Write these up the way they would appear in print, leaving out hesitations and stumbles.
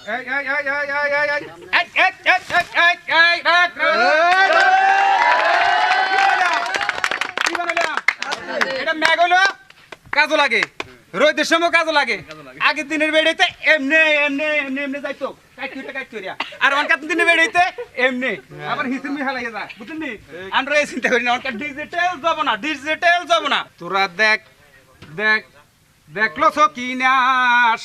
এই এই এই এই এই এই এই এই এই এই রাখ কি বানাইলাম এটা ম্যাগ হলো কাজও লাগে রোদের সময় কাজও লাগে আগের দিনের বেড়েতে এমনি এমনি এমনি এমনি যাইতো কাটিয়া আর অনকার দিনের বেড়েতে এমনি আবার হিসেবে হালাই যায় বুঝলি আমরা এই চিন্তা করি না অনকার ডিজিটাল যাব না তোরা দেখ দেখ দেখলো সকিনা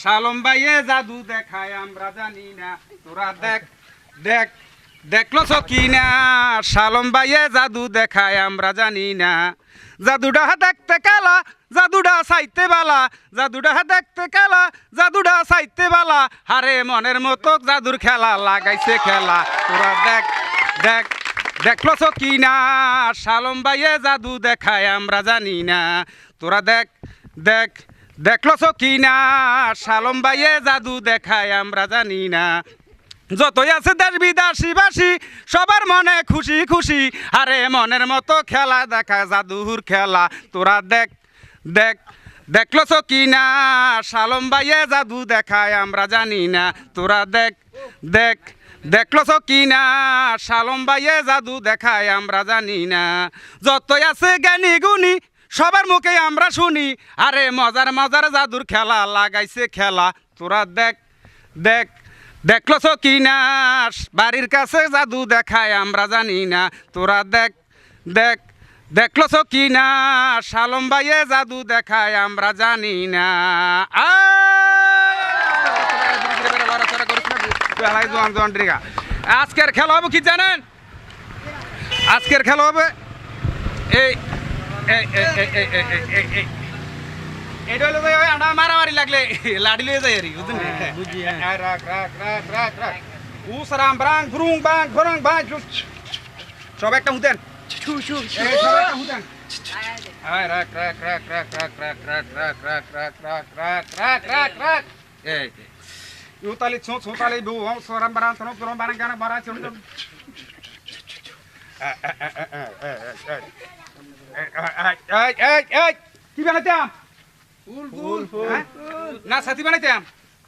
শালম ভাইয়ে জাদু দেখায় আমরা জানি না তোরা দেখ দেখ দেখলো সকিনা শালম ভাইয়ে জাদু দেখায় আমরা জানি না জাদুটা দেখতে কালা জাদুটা সাইতে বালা জাদুটা দেখতে কালা জাদুটা সাইতে বালা হারে মনের মতো জাদুর খেলা লাগাইছে খেলা তোরা দেখ দেখ দেখলো সকিনা শালম ভাইয়ে জাদু দেখায় আমরা জানি না তোরা দেখ দেখ দেখলো সকিনা শালম ভাইয়ে জাদু দেখায় আমরা জানি না যতই আছে দেশ বিদেশি বাসী সবার মনে খুশি খুশি আরে মনের মতো খেলা দেখা জাদুর খেলা তোরা দেখ দেখ দেখলো সকিনা শালম ভাইয়ে জাদু দেখায় আমরা জানি না তোরা দেখ দেখ দেখলো সকিনা শালম ভাইয়ে জাদু দেখায় আমরা জানি না যতই আছে জ্ঞানী গুণী সবার মুখে আমরা শুনি আরে মজার মজার জাদুর খেলা লাগাইছে খেলা তোরা দেখ দেখ দেখলো সকিনা বাড়ির কাছে জাদু দেখায় আমরা জানি না তোরা দেখ দেখ দেখলো সকিনা শালম ভাইয়ে জাদু দেখায় আমরা জানি না আজকের খেলা হবে কি জানেন আজকের খেলা হবে এই এটা হলো আন্ডা মারামারি লাগলে লাড়ি লিয়ে যায় আর বুঝি রাখ রাখ রাখ রাখ রাখ উসরাম ব্রাং ব্রুং বাং ঘরং বাং সব একটা হুতেন এই সব একটা হুতেন আয় রাখ রাখ রাখ রাখ রাখ রাখ রাখ রাখ রাখ রাখ রাখ রাখ রাখ রাখ এই ইউতালি ছোতালি বু সরাম ব্রাং সরম সরম বাং গানা বারা চুন এই এই এই কি বানাইতাম ফুল ফুল না সাথী বানাইতাম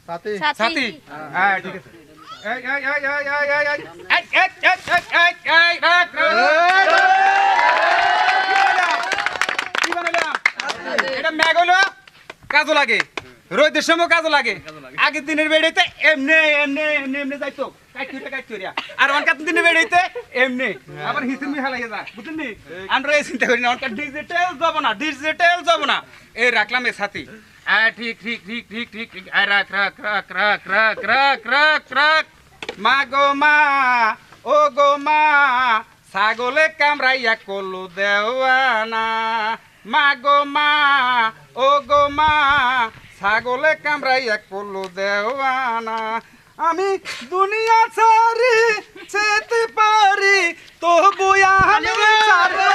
সাথী সাথী হ্যাঁ ঠিক আছে এই এই এই এই এই এই এই এই এই এই রাখ কি বানাইলাম এটা ম্যাগ হলো কাজও লাগে রোদের সময় কাজও লাগে আগের দিনের বেড়েতে এমনি এমনি এমনি এমনি যাইতো কাটিয়া আর অনকার দিনের বেড়েতে এমনি আবার হিসেবে হালাই যায় বুঝলি আমরা এই চিন্তা করি না অনকার ডিজিটাল যাব না এই রাখলাম এ সাথী ঠিক ঠিক ঠিক ঠিক ঠিক ঠিক রাখ রাখ রাখ রাখ রাখ রাখ রাখ রাখ মা গো মা ও গো মা ছাগলে কামড়াইয়া কলু দেওয়ানা মা গো মা ও গো মা ছাগলে কামড়াইয়া কলু দেওয়ানা আমি দুনিয়া ছাড়ি যেতে পারি তবু আমি ছাড়বো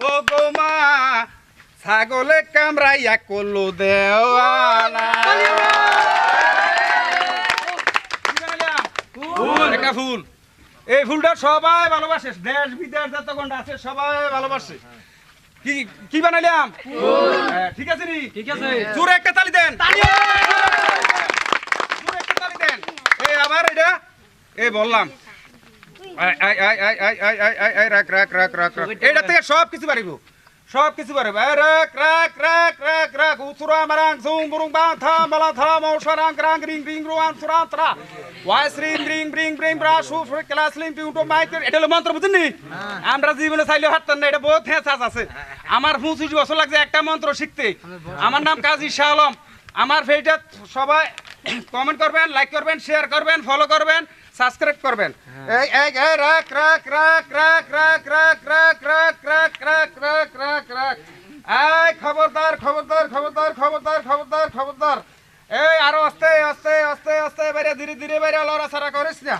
ও গো মা ছাগলে কামড়াইয়া কলু দেওয়ানা ফুল এই ফুলটা সবাই ভালোবাসে দেশ বিদেশ যতক্ষণ আছে সবাই ভালোবাসে কি কি বানাইলাম ঠিক আছে নি ঠিক আছে জোরে একটা তালি দেন জোরে একটা তালি দেন এই আবার এটা এই বললাম রাখ রাখ রাখ রাখ এটা থেকে সব কিছু পারিব সব কিছু পারিব রাখ রাখ রাখ রাখ রাখ উসুরা মারাং জুং বুরুং বাং থা মালা থা মৌসারাং রাং রিং রিং রুয়ান সুরান ত্রা ওয়াই শ্রিং রিং ব্রিং ব্রিং ব্রা সু ক্লাস লিং টিউটো মাইক এটা হলো মন্ত্র বুঝনি আমরা জীবনে চাইলে হাঁটতাম না এটা বহুত হেঁচাস আছে আমার 25 বছর লাগছে একটা মন্ত্র শিখতে আমার নাম কাজী শাহ আলম আমার ফেসটা সবাই কমেন্ট করবেন লাইক করবেন শেয়ার করবেন ফলো করবেন সাবস্ক্রাইব করবেন এই এই এই রাখ রাখ রাখ রাখ রাখ রাখ রাখ রাখ রাখ রাখ রাখ রাখ রাখ এই খবরদার খবরদার খবরদার খবরদার খবরদার খবরদার এই আরো আস্তে আস্তে আস্তে আস্তে বাইরে ধীরে ধীরে বাইরে লড়াছাড়া করিস না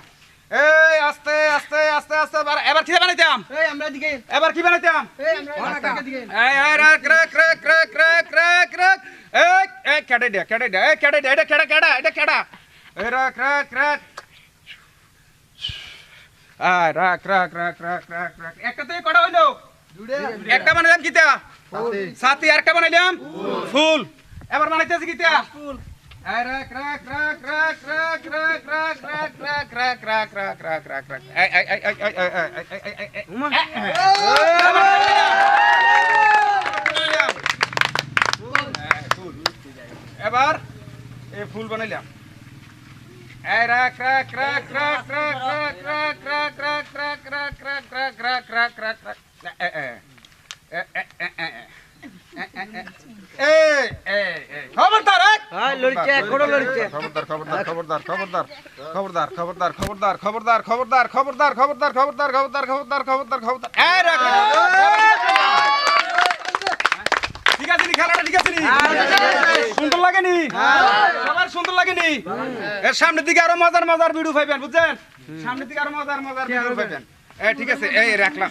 এই আস্তে আস্তে আস্তে আস্তে এবার কি বানাইতাম এই আমরা দিকে এবার কি বানাইতাম এই আমরা দিকে এই এই রাখ রাখ রাখ রাখ রাখ রাখ রাখ এই এই কেডে দে এই কেডে দে এটা কেডা এই রাখ রাখ রাখ রাখ রাখ রাখ রাখ রাখ রাখ একটা থেকে কটা হইলো একটা বানাইলাম কিতা সাথী আরেকটা বানাইলাম ফুল এবার বানাইতেছি কিতা ফুল এই রাখ রাখ রাখ রাখ রাখ রাখ রাখ রাখ রাখ রাখ রাখ রাখ রাখ রাখ রাখ এই এই এই এই এই এই এই এই উমা এবার এই ফুল বানাইলাম এই রাখ রাখ রাখ রাখ রাখ রাখ রাখ রাখ রাখ রাখ রাখ রাখ রাখ রাখ রাখ রাখ খবরদার হ্যাঁ লড়ছে কোড়ো লড়ছে খবরদার খবরদার খবরদার খবরদার খবরদার খবরদার খবরদার খবরদার খবরদার খবরদার খবরদার খবরদার খবরদার খবরদার খবরদার খবরদার এই রাখ ঠিক আছে নি খেলাটা ঠিক আছে নি সুন্দর লাগেনি সবার সুন্দর লাগেনি এর সামনের দিকে আরো মজার মজার ভিডিও পাইবেন বুঝছেন সামনের দিকে আরো মজার মজার ভিডিও পাইবেন ঠিক আছে এই রাখলাম